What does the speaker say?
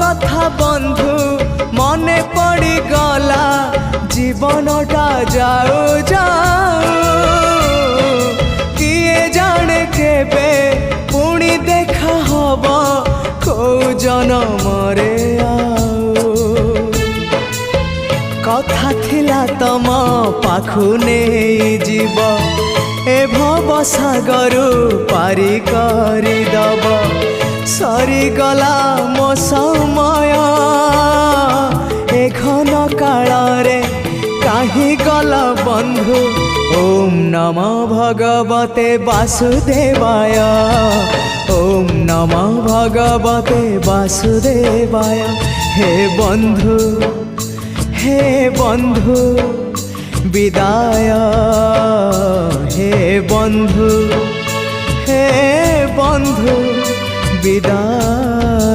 কথা বন্ধু মনে পড়ি গলা জীবনটা যাও যাও কিয়ে জানে কেবে পুଣି দেখা হব কৌ জনমরে ଆଉ কথা থিলা তম পাখু নেই যাব এ ভব সাগরু পারি করি দব সরিগলা মো সময় এ ঘন কাଳରେ কাহি গল বন্ধু ওম নম ভগবতে বাসুদেবায় ওম নম ভগবতে বাসুদেবায় হে বন্ধু বিদায় হে বন্ধু বিদায়।